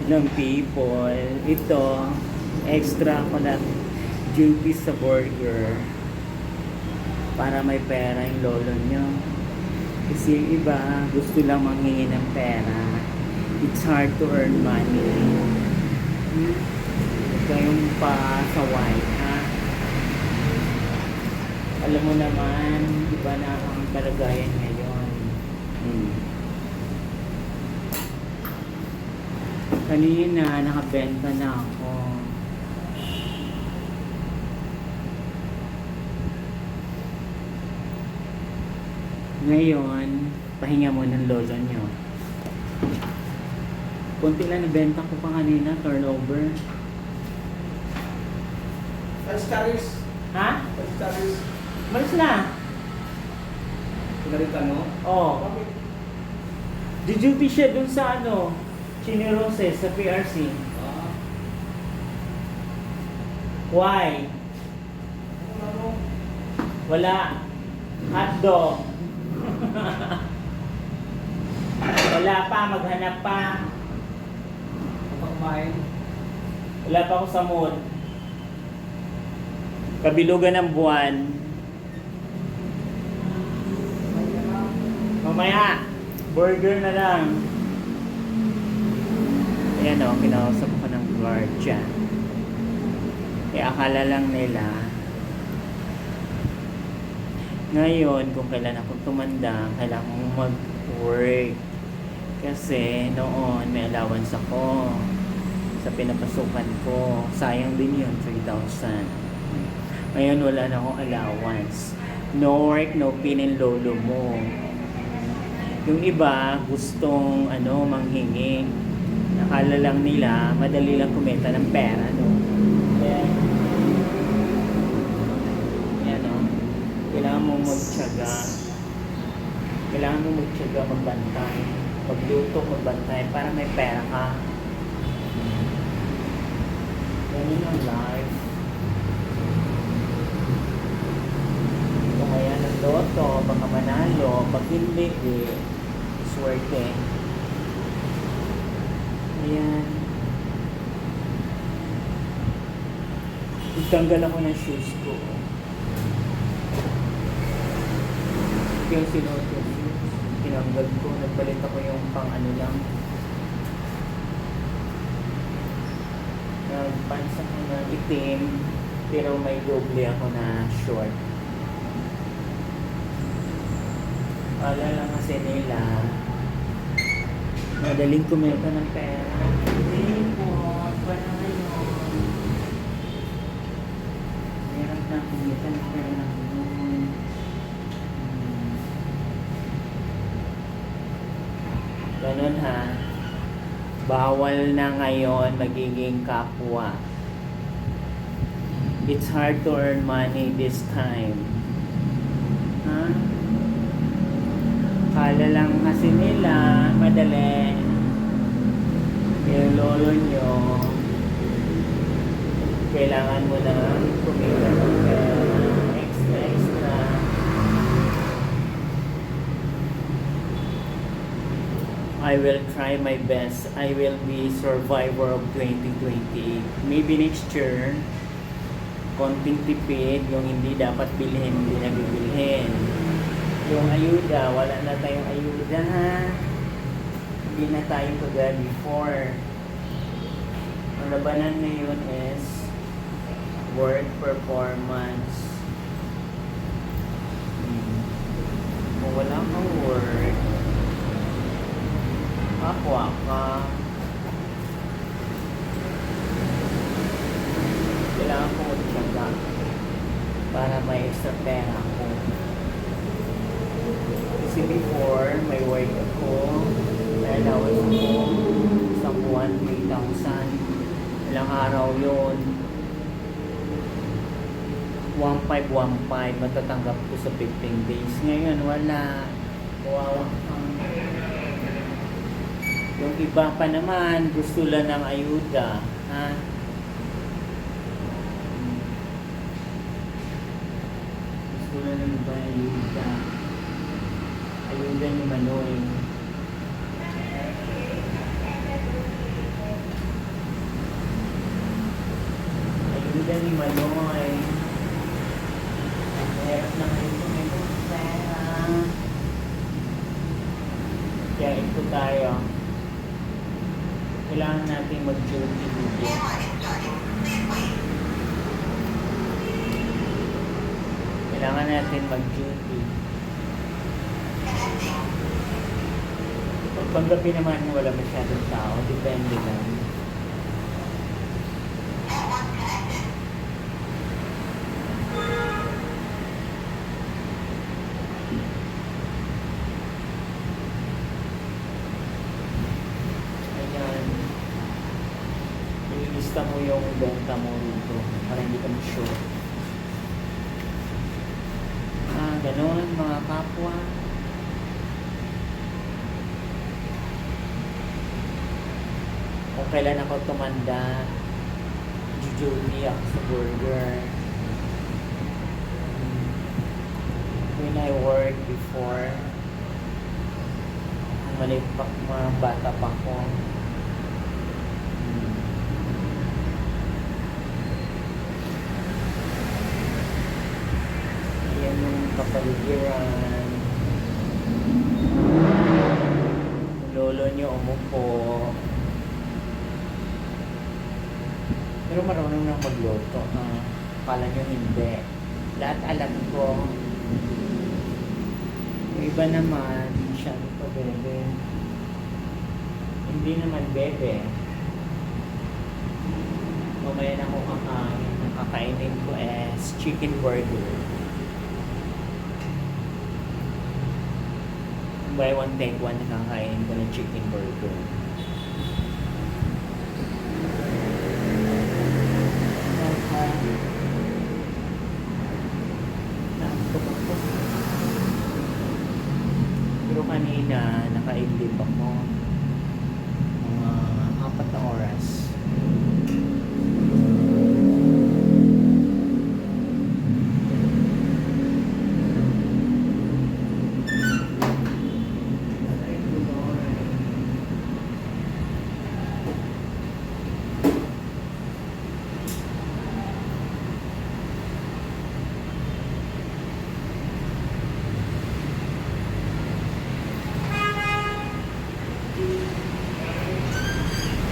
ng people. Ito, extra ko na duty sa burger para may pera yung lolo nyo. Kasi yung iba, gusto lang manghingi ng pera. It's hard to earn money. Huwag kayong pasaway, ha? Alam mo naman, iba na ang kalagayan ngayon. Kanina, nakabenta na ako. Ngayon, pahinga mo ng lolo nyo. Kunti lang nabenta ko pa kanina, turnover. 5 stars. Ha? 5 stars. Malis na. Pinarita, no? Oo. Duty siya dun sa ano, Chineroses sa PRC. Ah. Why? Ano? Wala. Hotdog. Wala pa, maghanap pa. Kapag-main. Wala pa ako sa mood. Kabilugan ng buwan. Mamaya, burger na lang. Ayan o, kinausap ko ng guardia. Eh, akala lang nila ngayon, kung kailan akong tumanda, kailangan kong mag-work. Kasi noon, may allowance ako sa pinapasukan ko. Sayang din yun, 3,000. Ngayon, wala na akong allowance. No work, no pinin lolo mo. Yung iba, gustong manghingi. Nakala lang nila, madali lang kumita ng pera, no? Kailangan mo magtiyaga. Kailangan mo magtiyaga, magbantay. Pagluto, magbantay para may pera ka. Ganyan ang life. Kung kaya nagloto, baka manalo. Pag hindi, swerte. Ayan. Itanggal ako ng shoes ko. Yung sinuot ko, tinanggal ko, nagpalit ako yung pang lang. Nagpants ako na itim, pero may doble ako na short. Alala kasi nila, madaling kumita ng pera. Hindi po, wala ngayon. Meron na kumita ng pera. Ganun ha. Bawal na ngayon magiging kapwa. It's hard to earn money this time. Ha? Kala lang kasi nila madali. Yung lolo nyo, kailangan mo na kumita ng pera. Extra. I will try my best. I will be survivor of 2028. Maybe next year, konting tipid, yung hindi dapat bilhin, hindi na bibilhin. Yung ayuda, wala na tayong ayuda ha. Hindi na tayo kagaya before. Ang labanan ngayon is work performance. Kung wala kang work, kapwa ka. Kailangan ko magtiyaga para may extra pera ko. Kasi before, may work ako, may allowance ako, isang buwan, 3,000. Ilang araw yun. 1,515 matatanggap ko sa 15 days. Ngayon, wala. Kawawa kang. Yung iba pa naman, gusto lang ng ayuda. Ha? Gusto lang ng iba ayuda. Ayuda ni Manoy. ni Manoy. Meron na ngayon kung may pera. Kaya ito tayo. Kailangan natin mag-duty dito. Kailangan natin mag-duty. Paggabi naman wala masyadong tao. Depende lang. Ayan. Ilista mo yung benta mo dito para hindi ka ma-sure. Ganun mga kapwa. Kung kailan ako tumanda, jujuti ako sa burger. When I worked before, maliit pa, mga bata pa ko. Ayan yung kapaligiran. Lolo nyo umupo. Pero marunong nang magluto. Kala nyo hindi. Lahat alam ko. Yung iba naman, siya pa bebe. Hindi naman bebe. Mamaya na ako kakain. Ang kakainin ko is chicken burger. Buy one take one, nakakainin ko ng chicken burger. Pero kanina, nakaidlip ako mga 4 na oras.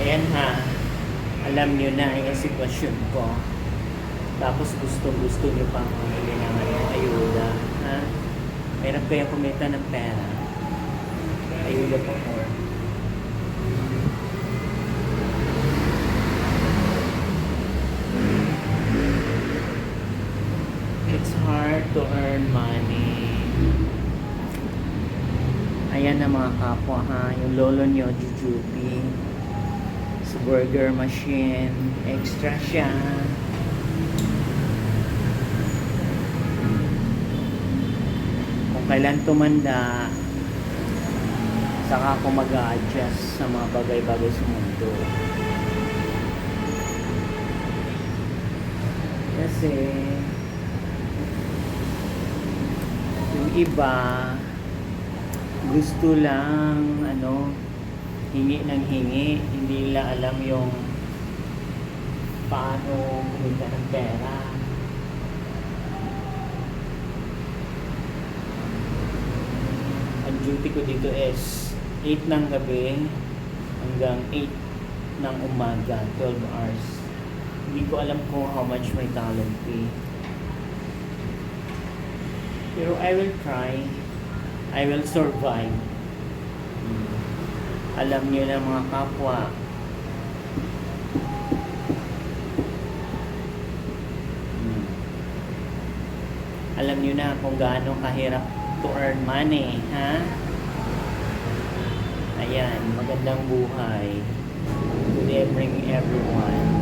Ayan ha, alam nyo na yung sitwasyon ko. Tapos gusto nyo pang kailangan ng ayuda. Ha? Mayroon kayo kumita ng pera. Ayuda pa more. It's hard to earn money. Ayan na mga kapwa ha, yung lolo nyo, jujupi. Sa burger machine, extra siya. Kung kailan tumanda, saka ako mag-a-adjust sa mga bagay-bagay sa mundo. Kasi yung iba gusto lang hingi ng hingi, hindi nila alam yung paano kumita ng pera. Ang duty ko dito is 8 ng gabi hanggang 8 ng umaga, 12 hours. Hindi ko alam kung how much my talent pay. Pero I will try. I will survive. Alam niyo na mga kapwa. Alam niyo na kung gaano kahirap to earn money, ha? Ayan, magandang buhay. Good evening everyone.